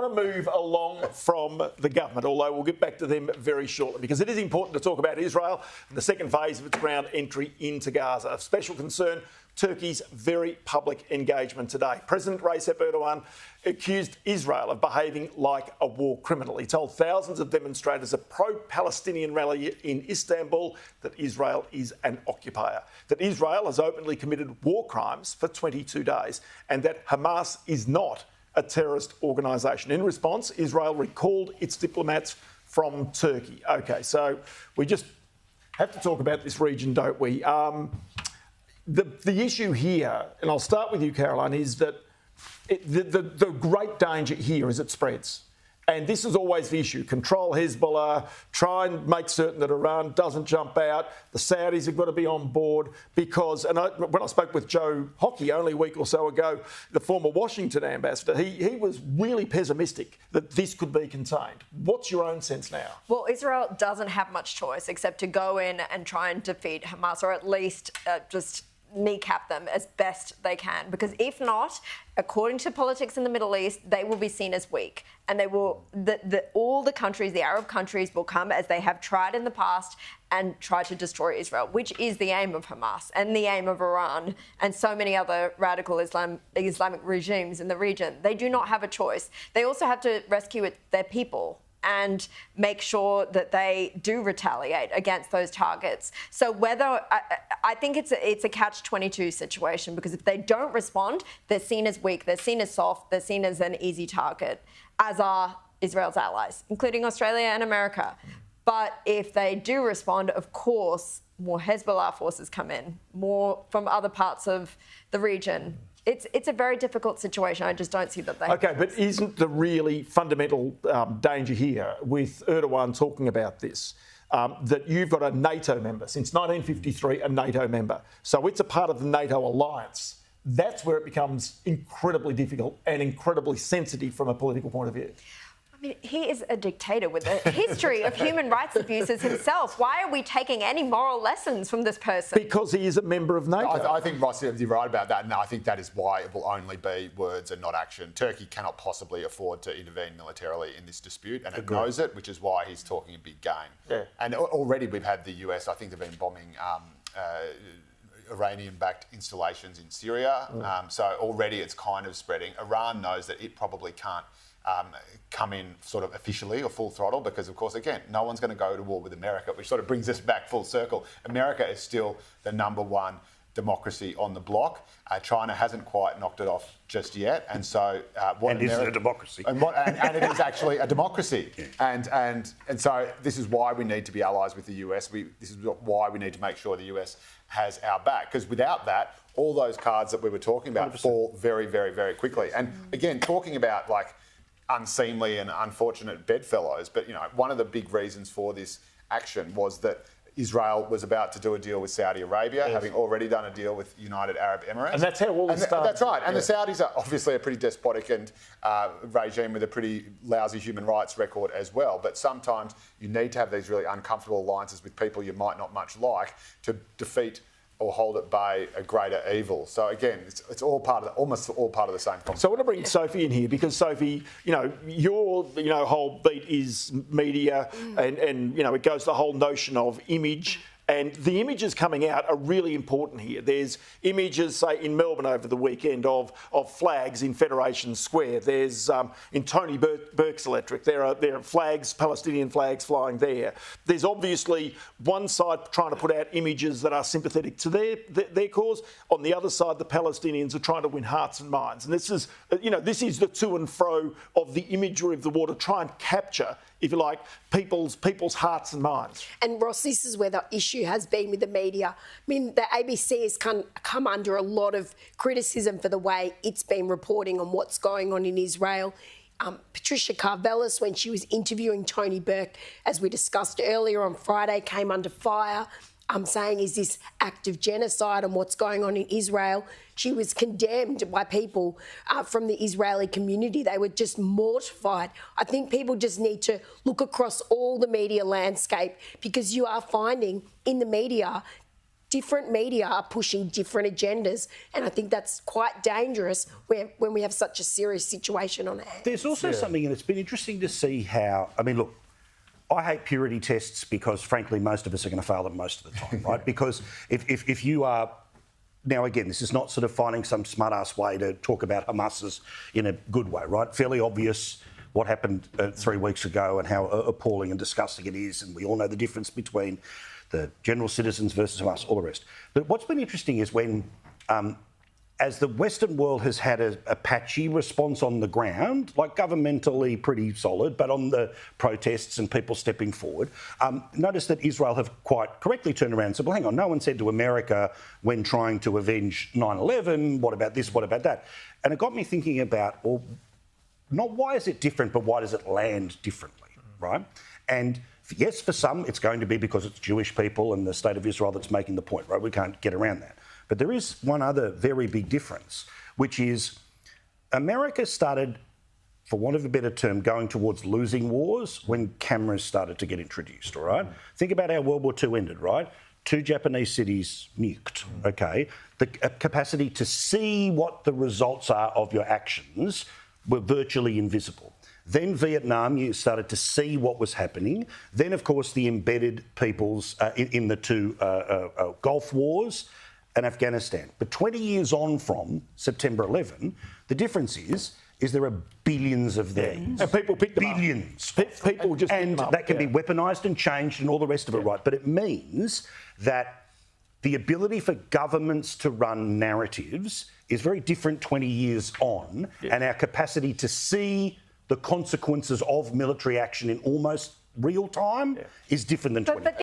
want to move along from the government, although we'll get back to them very shortly, because it is important to talk about Israel and the second phase of its ground entry into Gaza. Of special concern, Turkey's very public engagement today. President Recep Erdogan accused Israel of behaving like a war criminal. He told thousands of demonstrators at a pro-Palestinian rally in Istanbul that Israel is an occupier, that Israel has openly committed war crimes for 22 days, and that Hamas is not a terrorist organisation. In response, Israel recalled its diplomats from Turkey. OK, so we just have to talk about this region, don't we? The issue here, and I'll start with you, Caroline, is that the great danger here is it spreads. And this is always the issue. Control Hezbollah, try and make certain that Iran doesn't jump out. The Saudis have got to be on board because, when I spoke with Joe Hockey only a week or so ago, the former Washington ambassador, he was really pessimistic that this could be contained. What's your own sense now? Well, Israel doesn't have much choice except to go in and try and defeat Hamas, or at least just kneecap them as best they can, because if not, according to politics in the Middle East, they will be seen as weak, and they will all the countries, the Arab countries, will come as they have tried in the past and try to destroy Israel, which is the aim of Hamas and the aim of Iran and so many other radical Islamic regimes in the region. They do not have a choice. They also have to rescue their people and make sure that they do retaliate against those targets. So I think it's a catch-22 situation, because if they don't respond, they're seen as weak, they're seen as soft, they're seen as an easy target, as are Israel's allies, including Australia and America. But if they do respond, of course, more Hezbollah forces come in, more from other parts of the region. It's a very difficult situation. I just don't see that they... OK, but isn't the really fundamental danger here with Erdogan talking about this, that you've got a NATO member, since 1953, a NATO member. So it's a part of the NATO alliance. That's where it becomes incredibly difficult and incredibly sensitive from a political point of view. I mean, he is a dictator with a history of human rights abuses himself. Why are we taking any moral lessons from this person? Because he is a member of NATO. I think, Ross, you're right about that, and I think that is why it will only be words and not action. Turkey cannot possibly afford to intervene militarily in this dispute, and it knows it, which is why he's talking a big game. Yeah. And already we've had the US, I think they've been bombing Iranian-backed installations in Syria. So already it's kind of spreading. Iran knows that it probably can't come in sort of officially or full throttle because, of course, again, no one's going to go to war with America, which sort of brings us back full circle. America is still the number one democracy on the block. China hasn't quite knocked it off just yet, and so is it a democracy? And it is actually a democracy, and so this is why we need to be allies with the US. This is why we need to make sure the US has our back, because without that, all those cards that we were talking about 100%. Fall very, very, very quickly. And again, talking about like unseemly and unfortunate bedfellows, but one of the big reasons for this action was that Israel was about to do a deal with Saudi Arabia, having already done a deal with United Arab Emirates. And that's how all this started. That's right. And the Saudis are obviously a pretty despotic and regime with a pretty lousy human rights record as well. But sometimes you need to have these really uncomfortable alliances with people you might not much like to defeat or hold at bay a greater evil. So again, it's all part of almost all part of the same concept. So I want to bring Sophie in here because Sophie, your whole beat is media, and it goes the whole notion of image. And the images coming out are really important here. There's images, say, in Melbourne over the weekend of flags in Federation Square. There's, in Tony Burke's Electric, there are flags, Palestinian flags flying there. There's obviously one side trying to put out images that are sympathetic to their cause. On the other side, the Palestinians are trying to win hearts and minds. And this is the to and fro of the imagery of the war to try and capture, if you like, people's hearts and minds. And Ross, this is where the issue has been with the media. I mean, the ABC has come under a lot of criticism for the way it's been reporting on what's going on in Israel. Patricia Karvelis, when she was interviewing Tony Burke, as we discussed earlier on Friday, came under fire. Saying, is this act of genocide and what's going on in Israel? She was condemned by people from the Israeli community. They were just mortified. I think people just need to look across all the media landscape, because you are finding in the media different media are pushing different agendas, and I think that's quite dangerous when we have such a serious situation on hand. There's also something, and it's been interesting to see how, I mean, look, I hate purity tests because, frankly, most of us are going to fail them most of the time, right? Because if you are... Now, again, this is not sort of finding some smart-ass way to talk about Hamas in a good way, right? Fairly obvious what happened 3 weeks ago and how appalling and disgusting it is, and we all know the difference between the general citizens versus Hamas, all the rest. But what's been interesting is when, as the Western world has had a patchy response on the ground, like governmentally pretty solid, but on the protests and people stepping forward, notice that Israel have quite correctly turned around and said, well, hang on, no one said to America when trying to avenge 9/11, what about this, what about that? And it got me thinking about, well, not why is it different, but why does it land differently, right? And yes, for some, it's going to be because it's Jewish people and the state of Israel that's making the point, right? We can't get around that. But there is one other very big difference, which is America started, for want of a better term, going towards losing wars when cameras started to get introduced, all right? Think about how World War II ended, right? 2 Japanese cities nuked, okay? The capacity to see what the results are of your actions were virtually invisible. Then Vietnam, you started to see what was happening. Then, of course, the embedded peoples in the 2 Gulf Wars and Afghanistan. But 20 years on from September 11, the difference is there are billions of these. And people pick them billions. up. People just pick and them up. that can be weaponised and changed and all the rest of it, right? But it means that the ability for governments to run narratives is very different 20 years on, and our capacity to see the consequences of military action in almost real time is different than 20 years.